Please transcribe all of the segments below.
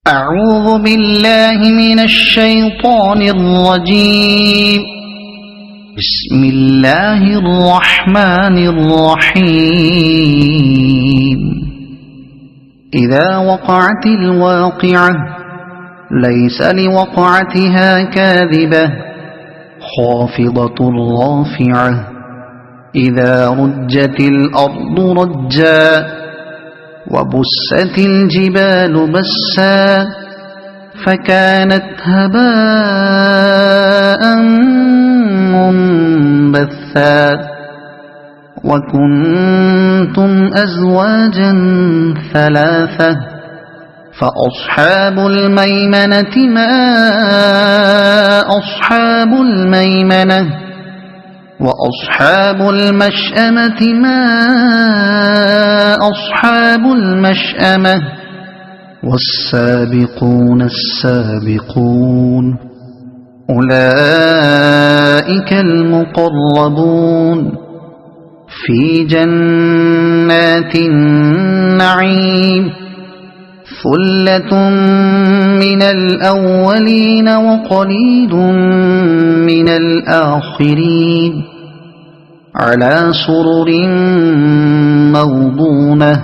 أعوذ بالله من الشيطان الرجيم. بسم الله الرحمن الرحيم. إذا وقعت الواقعة ليس لوقعتها كاذبة خافضة رافعة إذا رجت الأرض رجا وبست الجبال بسا فكانت هباء منبثا وكنتم أزواجا ثلاثة فأصحاب الميمنة ما أصحاب الميمنة وأصحاب المشأمة ما أصحاب المشأمة والسابقون السابقون أولئك المقربون في جنات النعيم ثلة من الأولين وقليل من الآخرين على سرر موضونة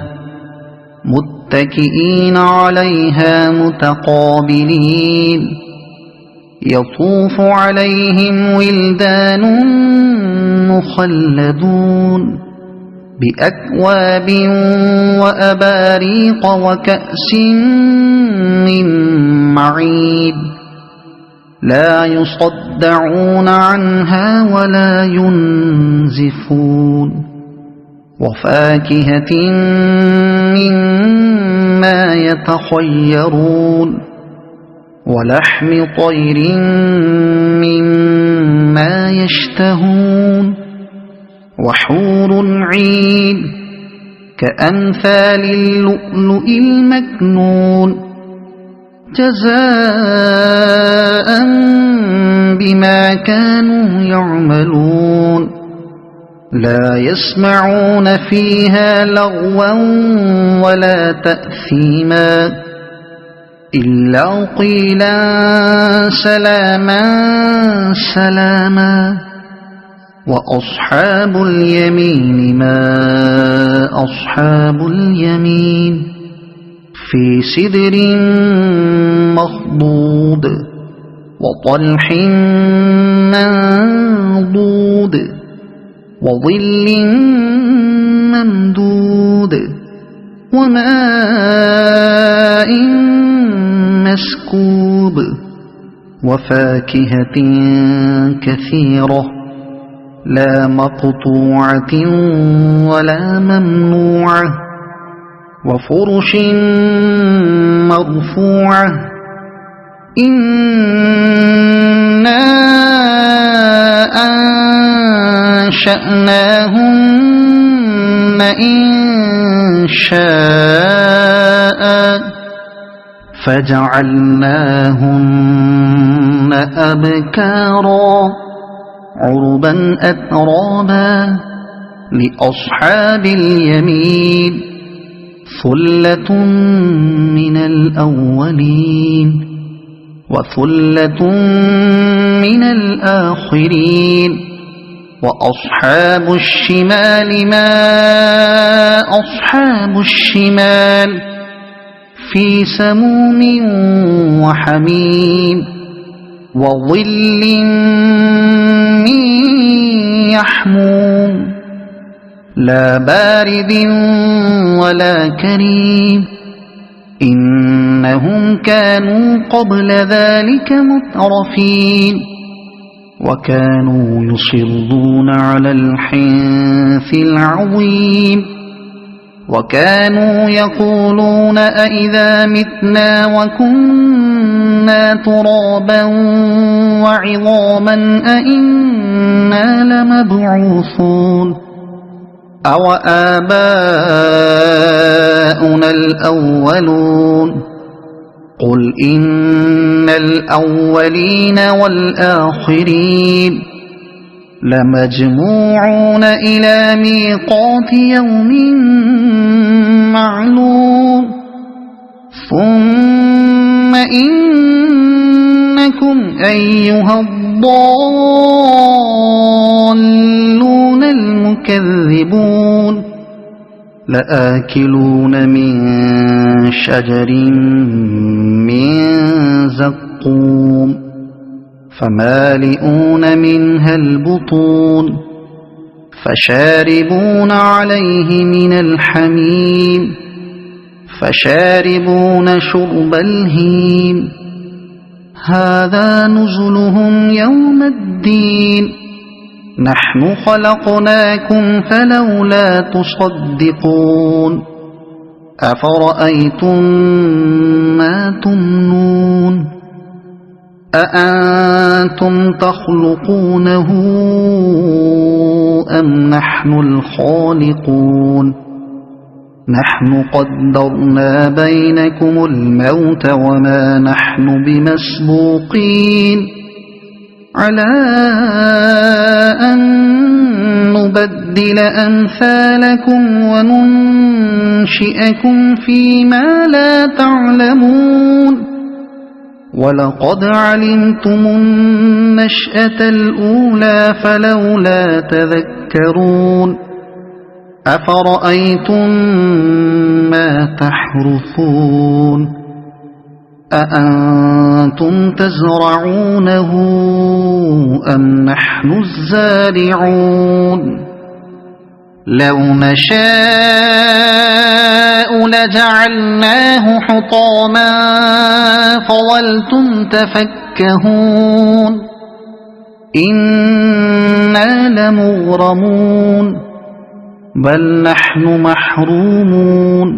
متكئين عليها متقابلين يطوف عليهم ولدان مخلدون بأكواب وأباريق وكأس من معين لا يصدعون عنها ولا ينزفون وفاكهة مما يتخيرون ولحم طير مما يشتهون وحور عين كأمثال اللؤلؤ المكنون جزاء بما كانوا يعملون لا يسمعون فيها لغوا ولا تأثيما إلا قيلا سلاما سلاما وأصحاب اليمين ما أصحاب اليمين في سدر مخضود وطلح منضود وظل ممدود وماء مسكوب وفاكهة كثيرة لا مقطوعة ولا ممنوعة وفرش مرفوعة إنا أنشأناهن إنشاء فجعلناهن أبكارا عربا أترابا لأصحاب اليمين ثلة من الأولين وثلة من الآخرين وأصحاب الشمال ما أصحاب الشمال في سموم وحميم وظل من يحموم لا بارد ولا كريم إنهم كانوا قبل ذلك مترفين وكانوا يصرون على الحنث العظيم وكانوا يقولون أئذا متنا وكنا ترابا وعظاما أئنا لمبعوثون أو آباؤنا الأولون قل إن الأولين والآخرين لمجموعون إلى ميقات يوم معلوم ثم إنكم أيها الضالون المكذبون لآكلون من شجر من زقوم فمالئون منها البطون فشاربون عليه من الحميم فشاربون شرب الهيم هذا نزلهم يوم الدين نحن خلقناكم فلولا تصدقون أفرأيتم ما تمنون أأنتم تخلقونه أم نحن الخالقون نحن قدرنا بينكم الموت وما نحن بمسبوقين على أن نبدل أمثالكم وننشئكم فيما لا تعلمون ولقد علمتم النشأة الأولى فلولا تذكرون أفرأيتم ما تحرثون أأنتم تزرعونه أم نحن الزارعون لو نشاء لجعلناه حطاما فظلتم تفكهون إنا لمغرمون بل نحن محرومون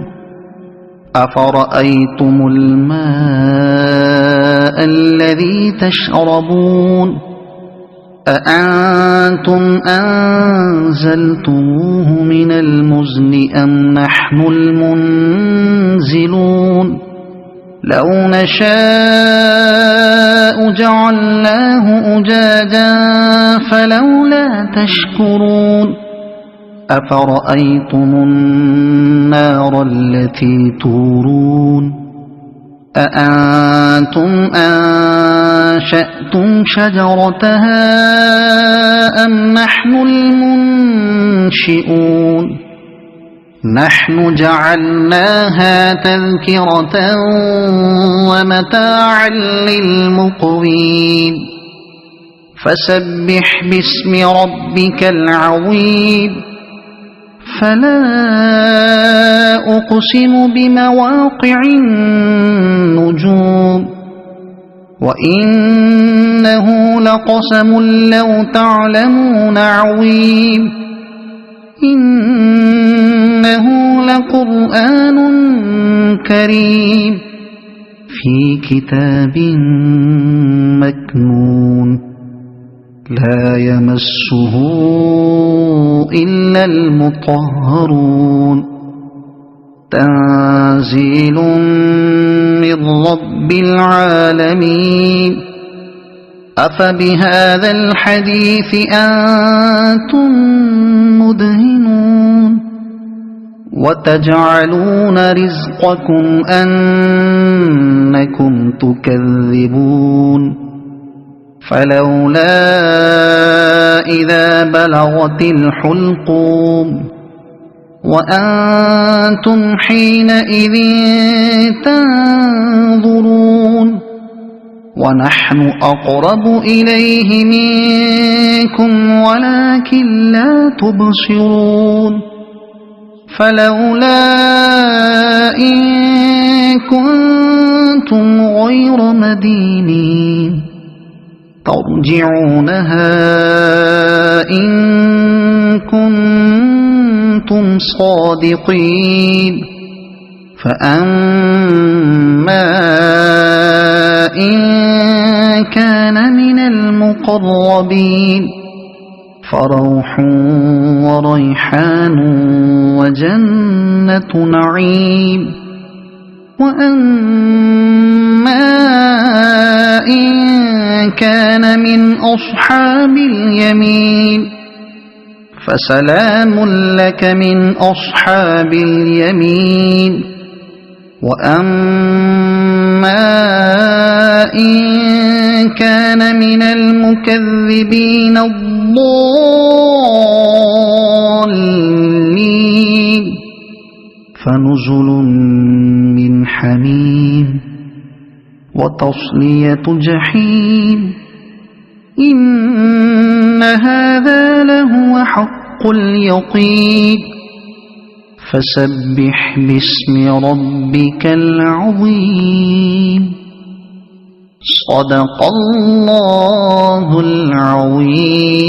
أفرأيتم الماء الذي تشربون أأنتم أنزلتموه من المزن أم نحن المنزلون لو نشاء جعلناه أجاجا فلولا تشكرون أفرأيتم النار التي تورون أأنتم أنشأتم شجرتها أم نحن المنشئون نحن جعلناها تذكرة ومتاعا للمقوين فسبح باسم ربك العظيم فلا أقسم بمواقع النجوم وإنه لقسم لو تعلمون عظيم إنه لقرآن كريم في كتاب مكنون لا يمسه إلا المطهرون تنزيل من رب العالمين أفبهذا الحديث أنتم مدهنون وتجعلون رزقكم أنكم تكذبون فلولا إذا بلغت الحلقوم وأنتم حينئذ تنظرون ونحن أقرب إليه منكم ولكن لا تبصرون فلولا إن كنتم غير مدينين ترجعونها إن كنتم صادقين فأما إن كان من المقربين فروح وريحان وجنة نعيم وأما إن كان من أصحاب اليمين فسلام لك من أصحاب اليمين وأما إن كان من المكذبين الضالين فنزل من حميم وتصلية جحيم إن هذا لهو حق اليقين فسبح باسم ربك العظيم صدق الله العظيم.